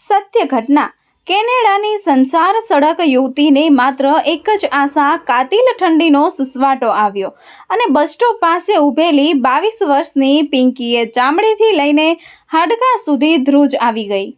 સત્ય ઘટના કેનેડાની સંસાર સડક યુવતીને માત્ર એક જ આશા કાતિલ ઠંડીનો સુસવાટો આવ્યો અને બસ સ્ટોપ પાસે ઊભેલી 22 વર્ષની પિંકીએ ચામડીથી લઈને હાડકાં સુધી ધ્રુજ આવી ગઈ.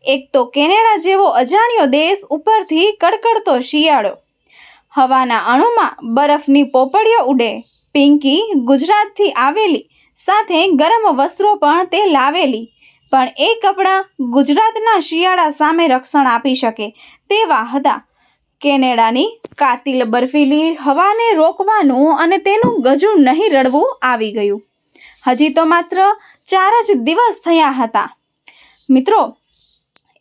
એક તો કેનેડા જેવો અજાણ્યો દેશ, ઉપરથી કડકડતો શિયાળો, હવાના અણુમાં બરફની પોપડીઓ ઉડે. પિંકી ગુજરાતથી આવેલી, સાથે ગરમ વસ્ત્રો પણ તે લાવેલી, પણ એ કપડાં ગુજરાતના શિયાળા સામે રક્ષણ આપી શકે તેવા હતા. કેનેડાની કાતિલ બર્ફીલી હવાને રોકવાનું અને તેનું ગજું નહીં રડવું આવી ગયું. હજી તો માત્ર 4 જ દિવસ થયા હતા. મિત્રો,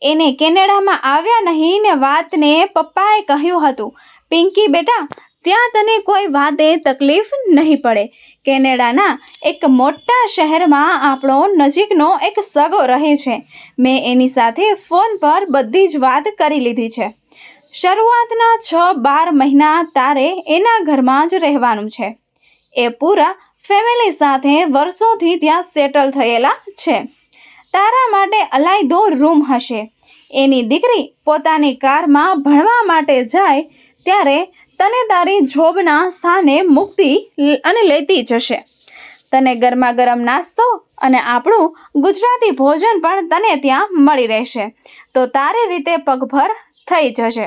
એને કેનેડામાં આવ્યા નહીં ને વાતને પપ્પાએ કહ્યું હતું, પિંકી બેટા, ત્યાં તને કોઈ વાતે તકલીફ નહીં પડે. કેનેડાના એક મોટા શહેરમાં આપણો નજીકનો એક સગો રહે છે. મેં એની સાથે ફોન પર બધી જ વાત કરી લીધી છે. શરૂઆતના 6-12 મહિના તારે એના ઘરમાં જ રહેવાનું છે. એ પૂરા ફેમિલી સાથે વર્ષોથી ત્યાં સેટલ થયેલા છે. તારા માટે અલાયદો રૂમ હશે. એની દીકરી પોતાની કારમાં ભણવા માટે જાય ત્યારે તને તારી જોબના સ્થાને મૂકતી અને લેતી જશે. તને ગરમા ગરમ નાસ્તો અને આપણું ગુજરાતી ભોજન પણ તને ત્યાં મળી રહેશે, તો તારી રીતે પગભર થઈ જશે.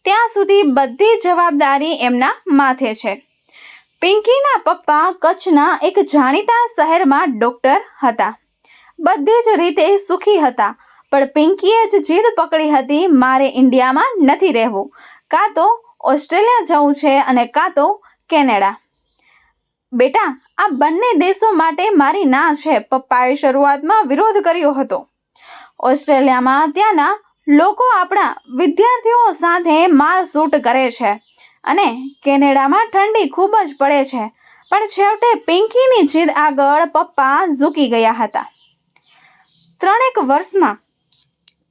ત્યાં સુધી બધી જવાબદારી એમના માથે છે. પિંકીના પપ્પા કચ્છના એક જાણીતા શહેરમાં ડૉક્ટર હતા. બધી જ રીતે સુખી હતા, પણ પિંકીએ જ જીદ પકડી હતી, મારે ઇન્ડિયામાં નથી રહેવું, કાં તો ઓસ્ટ્રેલિયા જવું છે અને કાં તો કેનેડા. બેટા, આ બંને દેશો માટે મારી ના છે. પપ્પાએ શરૂઆતમાં વિરોધ કર્યો હતો. ઓસ્ટ્રેલિયામાં ત્યાંના લોકો આપણા વિદ્યાર્થીઓ સાથે મારઝૂટ કરે છે અને કેનેડામાં ઠંડી ખૂબ જ પડે છે. પણ છેવટે પિંકીની જીદ આગળ પપ્પા ઝૂકી ગયા હતા. 3 વર્ષમાં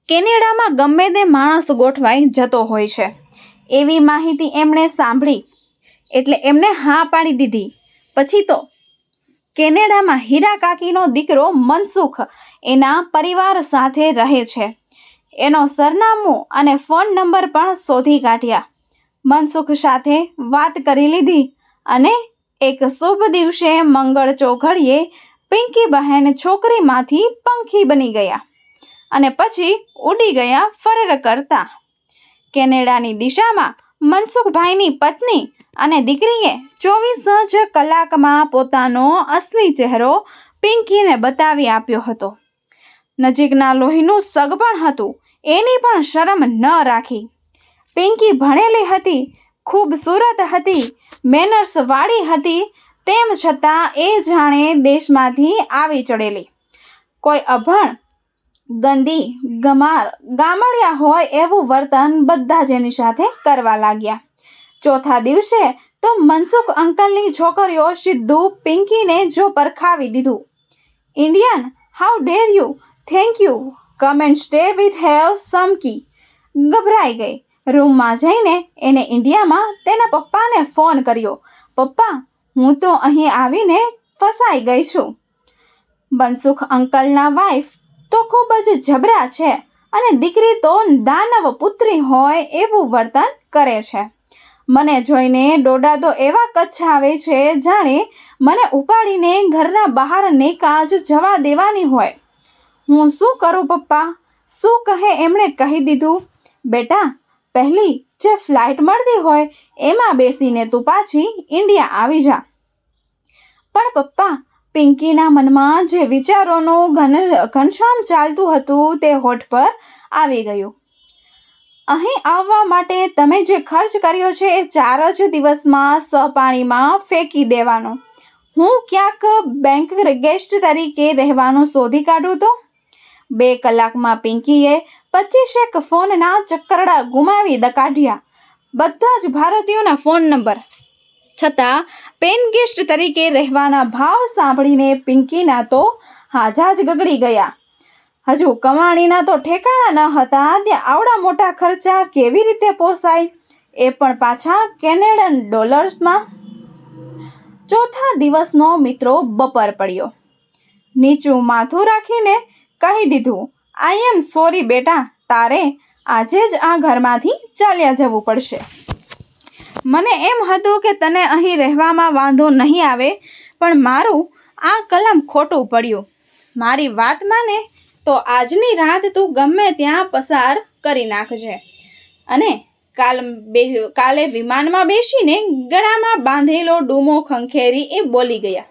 કેનેડામાં ગમે તે માણસ ગોઠવાઈ જતો હોય છે એવી માહિતી એમણે સાંભળી, એટલે એમને હા પાડી દીધી. પછી તો કેનેડામાં હીરા કાકીનો દીકરો મનસુખ એના પરિવાર સાથે રહે છે. એનો સરનામું અને ફોન નંબર પણ શોધી કાઢ્યા. મનસુખ સાથે વાત કરી લીધી અને એક શુભ દિવસે મંગળ ચોઘડીએ પિંકી બહેન છોકરીમાંથી પંખી બની ગયા અને પછી ઉડી ગયા ફરર કરતા. કેનેડાની દિશામાં મનસુખભાઈની પત્ની અને દીકરીએ 24 જ કલાકમાં પોતાનો અસલી ચહેરો પિંકીને બતાવી આપ્યો હતો. નજીકના લોહીનું સગપણ હતું, એની પણ શરમ ન રાખી. પિંકી ભણેલી હતી, ખૂબસૂરત હતી, મેનર્સવાળી હતી, તેમ છતાં એ જાણે દેશમાંથી આવી ચડેલી. કોઈ અભણ, ગંદી, ગમાર, ગામડિયા હોય એવું વર્તન બધા જ એની સાથે કરવા લાગ્યા. ચોથા દિવસે તો મનસુખ અંકલની છોકરીઓ સીધું પિંકીને જો પરખાવી દીધું. Indian, how dare you, thank you, come and stay with have some key. ગભરાઈ ગઈ. રૂમમાં જઈને એને ઇન્ડિયામાં તેના પપ્પાને ફોન કર્યો, પપ્પા, હું તો અહીં આવીને ફસાઈ ગઈ છું. મનસુખ અંકલના વાઈફ તો ખૂબ જ જબરા છે અને દીકરી તો દાનવ પુત્રી હોય એવું વર્તન કરે છે. મને જોઈને ડોડા તો એવા કચ્છાવે છે જાણે મને ઉપાડીને ઘરના બહાર નેકા જ જવા દેવાની હોય. હું શું કરું પપ્પા? શું કહે એમણે કહી દીધું, બેટા, પહેલી જે ફ્લાઇટ મળતી હોય એમાં બેસીને તું પાછી ઇન્ડિયા આવી જા. પણ પપ્પા, પિંકીના મનમાં જે વિચારોનું ઘનશ્યામ ચાલતું હતું તે હોઠ પર આવી ગયું. અહીં આવવા માટે તમે જે ખર્ચ કર્યો છે એ 4 જ દિવસમાં સપાણીમાં ફેંકી દેવાનો. હું ક્યાંક બેંક ગેસ્ટ તરીકે રહેવાનું શોધી કાઢું તો? 2 કલાકમાં પિંકીએ 25 ફોનના ચક્કરડા ગુમાવી કાઢ્યા. બધા જ ભારતીયોના ફોન નંબર. છતાં પેન ગેસ્ટ તરીકે રહેવાના ભાવ સાંભળીને પિંકીના તો હાજા જ ગગડી ગયા. હજુ કમાણીના તો ઠેકાણા ન હતા, ત્યાં આવડા મોટા ખર્ચા કેવી રીતે પોસાય, એ પણ પાછા કેનેડિયન ડોલર્સમાં. ચોથા દિવસનો મિત્રો બપોર પડ્યો. નીચું માથું રાખીને કહી દીધું, આઈ એમ સોરી બેટા, તારે આજે જ આ ઘરમાંથી ચાલ્યા જવું પડશે. મને એમ હતું કે તને અહીં રહેવામાં વાંધો નહીં આવે, પણ મારું આ કલમ ખોટું પડ્યું. મારી વાત માને તો આજની રાત તું ગમે ત્યાં પસાર કરી નાખજે. અને કાલે વિમાનમાં બેસીને ગળામાં બાંધેલો ડૂમો ખંખેરી એ બોલી ગયા,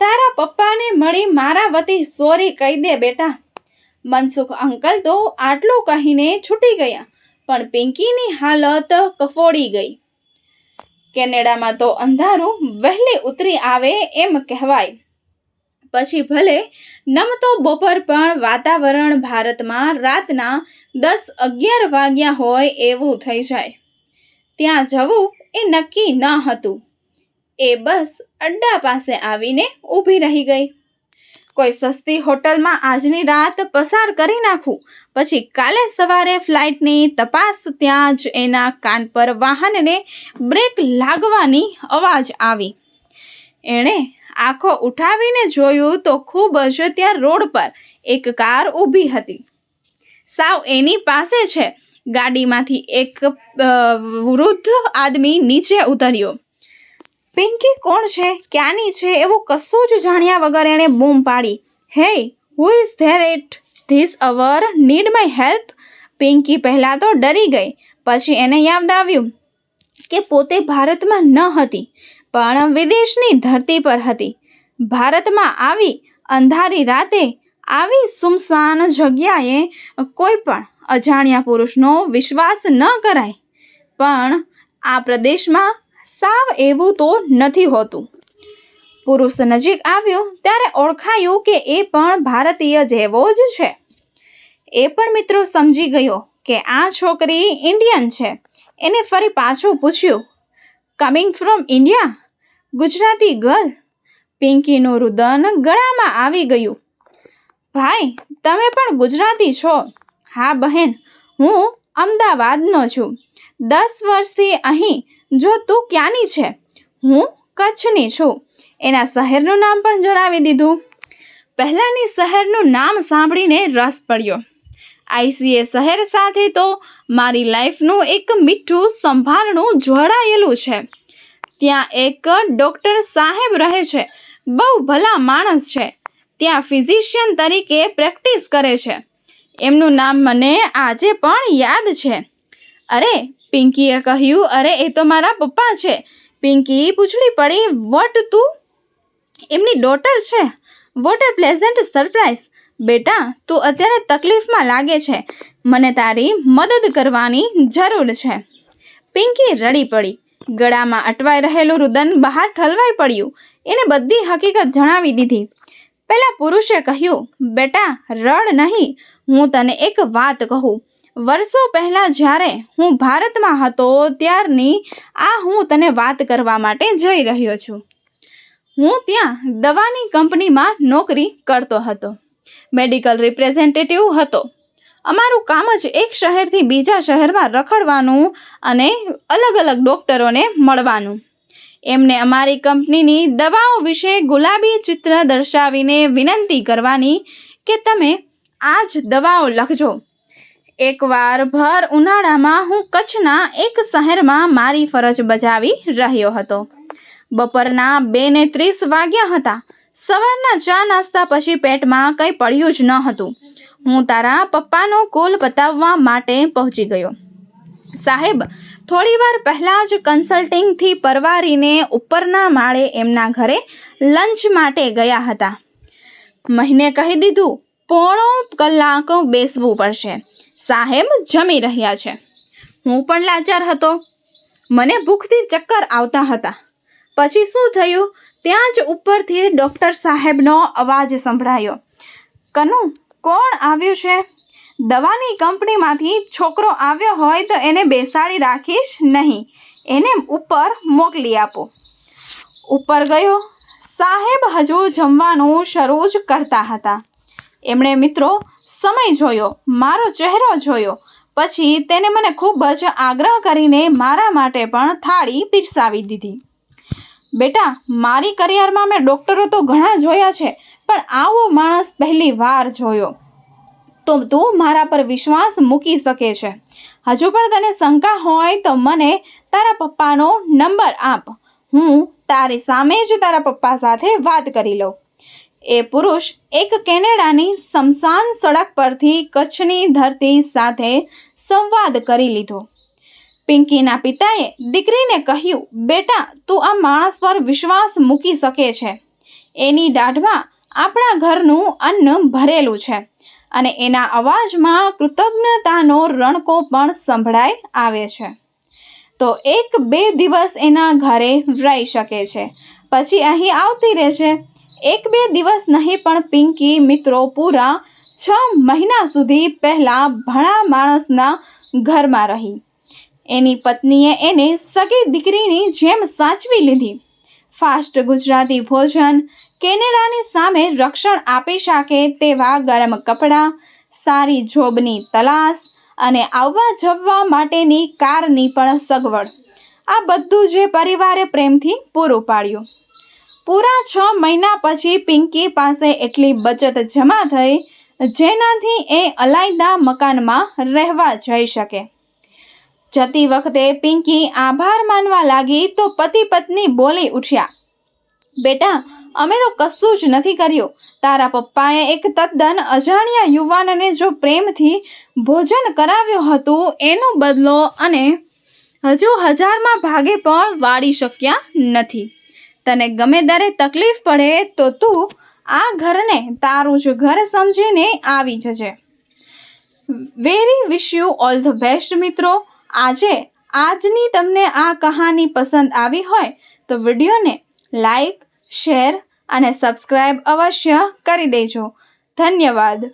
તારા પપ્પાને મળી મારા વતી સોરી કહી દે બેટા. મનસુખ અંકલ તો આટલું કહીને છૂટી ગયા, પણ પિંકીની હાલત કફોડી ગઈ. કેનેડામાં તો અંધારું વહેલી ઉતરી આવે એમ કહેવાય. પછી ભલે નમતો બપોર, પણ વાતાવરણ ભારતમાં રાતના 10-11 વાગ્યા હોય એવું થઈ જાય. ત્યાં જવું એ નક્કી ન હતું. એ બસ અડ્ડા પાસે આવીને ઊભી રહી ગઈ. કોઈ સસ્તી હોટલમાં આજની રાત પસાર કરી નાખું, પછી કાલે સવારે ફ્લાઇટની તપાસ. ત્યાં જ એના કાન પર વાહનને બ્રેક લાગવાની અવાજ આવી. એણે આંખો ઉઠાવીને જોયું તો ખૂબ જ ત્યાં રોડ પર એક કાર ઊભી હતી. સાવ એની પાસે છે. ગાડીમાંથી એક વૃદ્ધ આદમી નીચે ઉતર્યો. પિંકી કોણ છે, ક્યાંની છે, એવું કશું જ જાણ્યા વગર એણે બૂમ પાડી, hey, who is there at this hour, need my help? Pinky પહેલાં તો ડરી ગઈ. પછી એને યાદ આવ્યું કે પોતે ભારતમાં ન હતી, પણ વિદેશની ધરતી પર હતી. ભારતમાં આવી અંધારી રાતે, આવી સુમસાન જગ્યાએ કોઈ પણ અજાણ્યા પુરુષનો વિશ્વાસ ન કરાય. પણ આ પ્રદેશમાં સાવ એવું તો નથી હોતું. પુરુષ નજીક આવ્યો ત્યારે ઓળખાયું કે એ પણ ભારતીય જેવો જ છે. એ પણ મિત્રો સમજી ગયો કે આ છોકરી ઇન્ડિયન છે. એને ફરી પાછું પૂછ્યું, coming from India? Gujarati girl. પિંકીનું રુદન ગળામાં આવી ગયું. ભાઈ, તમે પણ ગુજરાતી છો? હા બહેન, હું અમદાવાદનો છું. 10 વર્ષથી અહીં. જો તું ક્યાંની છે? હું કચ્છની છું. એના શહેરનું નામ પણ જણાવી દીધું. પહેલાંની શહેરનું નામ સાંભળીને રસ પડ્યો. આઈસીએ શહેર સાથે તો મારી લાઈફનું એક મીઠું સંભારણું જોડાયેલું છે. ત્યાં એક ડૉક્ટર સાહેબ રહે છે. બહુ ભલા માણસ છે. ત્યાં ફિઝિશિયન તરીકે પ્રેક્ટિસ કરે છે. એમનું નામ મને આજે પણ યાદ છે. અરે, પિંકીએ કહ્યું, અરે એ તો મારા પપ્પા છે. પિંકી પૂછડી પડી, વોટ, તું એમની ડોટર છે? વોટ એ પ્લેઝન્ટ સરપ્રાઈઝ. બેટા, તું અત્યારે તકલીફમાં લાગે છે. મને તારી મદદ કરવાની જરૂર છે. પિંકી રડી પડી. ગળામાં અટવાઈ રહેલું રુદન બહાર ઠલવાઈ પડ્યું. એને બધી હકીકત જણાવી દીધી. પેલા પુરુષે કહ્યું, બેટા રડ નહીં, હું તને એક વાત કહું. વર્ષો પહેલાં જ્યારે હું ભારતમાં હતો ત્યારની આ હું તને વાત કરવા માટે જઈ રહ્યો છું. હું ત્યાં દવાની કંપનીમાં નોકરી કરતો હતો. મેડિકલ રિપ્રેઝેન્ટેટિવ હતો. અમારું કામ જ એક શહેરથી બીજા શહેરમાં રખડવાનું અને અલગ અલગ ડૉક્ટરોને મળવાનું. એમને અમારી કંપનીની દવાઓ વિશે ગુલાબી ચિત્ર દર્શાવીને વિનંતી કરવાની કે તમે આ જ દવાઓ લખજો. એકવાર ભર ઉનાળામાં હું કચ્છના એક શહેરમાં મારી ફરજ બજાવી રહ્યો હતો. બપોરના 2:30 વાગ્યા હતા. સવારના ચા નાસ્તા પછી પેટમાં કંઈ પડ્યું જ ન હતું. હું તારા પપ્પાનો કોલ પતાવવા માટે પહોંચી ગયો. સાહેબ થોડીવાર પહેલાં જ કન્સલ્ટિંગથી પરવારીને ઉપરના માળે એમના ઘરે લંચ માટે ગયા હતા. મહિને કહી દીધું, પોણો કલાક બેસવું પડશે. સાહેબ જમી રહ્યા છે. હું પણ લાચાર હતો. મને ભૂખથી ચક્કર આવતા હતા. પછી શું થયું? ત્યાં જ ઉપરથી ડૉક્ટર સાહેબનો અવાજ સંભળાયો, કનુ, કોણ આવ્યું છે? દવાની કંપનીમાંથી છોકરો આવ્યો હોય તો એને બેસાડી રાખીશ નહીં, એને ઉપર મોકલી આપો. ઉપર ગયો. સાહેબ હજુ જમવાનું શરૂ જ કરતા હતા. એમણે મિત્રો સમય જોયો, મારો ચહેરો જોયો. પછી તેને મને ખૂબ જ આગ્રહ કરીને મારા માટે પણ થાળી પીરસાવી દીધી. બેટા, મારી કરિયરમાં મેં ડૉક્ટરો તો ઘણા જોયા છે, પણ આવો માણસ પહેલી વાર જોયો. તો તું મારા પર વિશ્વાસ મૂકી શકે છે. હજુ પણ તને શંકા હોય તો મને તારા પપ્પાનો નંબર આપ. હું તારી સામે જ તારા પપ્પા સાથે વાત કરી લઉં. એ પુરુષ એક કેનેડાની સ્મશાન સડક પરથી કચ્છની ધરતી સાથે સંવાદ કરી લીધો. પિંકીના પિતાએ દીકરીને કહ્યું, બેટા, તું આ માણસ પર વિશ્વાસ મૂકી શકે છે. એની દાઢમાં આપણા ઘરનું અન્ન ભરેલું છે અને એના અવાજમાં કૃતજ્ઞતાનો રણકો પણ સંભળાઈ આવે છે. તો 1-2 દિવસ એના ઘરે રહી શકે છે, પછી અહીં આવતી રહેશે. 1-2 દિવસ નહીં પણ પિંકી મિત્રો પૂરા 6 મહિના સુધી પહેલા ભણા માણસના ઘરમાં રહી. એની પત્નીએ એને સગી દીકરીની જેમ સાચવી લીધી. ફાસ્ટ ગુજરાતી ભોજન, કેનેડાની સામે રક્ષણ આપી શકે તેવા ગરમ કપડાં, સારી જોબની તલાશ અને આવવા જવા માટેની કારની પણ સગવડ, આ બધું જે પરિવારે પ્રેમથી પૂરું પાડ્યું. પૂરા 6 મહિના પછી પિંકી પાસે એટલી બચત જમા થઈ જેનાથી એ અલાયદા મકાનમાં રહેવા જઈ શકે. જતી વખતે પિંકી આભાર માનવા લાગી તો પતિ પત્ની બોલી ઉઠ્યા, બેટા, અમે તો કશું જ નથી કર્યું. તારા પપ્પાએ એક તદ્દન અજાણ્યા યુવાનને જો પ્રેમથી ભોજન કરાવ્યું હતું એનો બદલો અને હજુ 1000માં ભાગે પણ વાળી શક્યા નથી. તને ગમે ત્યારે તકલીફ પડે તો તું આ ઘરને તારું જ ઘર સમજીને આવી જજે. Very wish you all the best મિત્રો. આજની તમને આ કહાની પસંદ આવી હોય તો વિડીયોને લાઈક, શેર અને સબસ્ક્રાઈબ અવશ્ય કરી દેજો. ધન્યવાદ.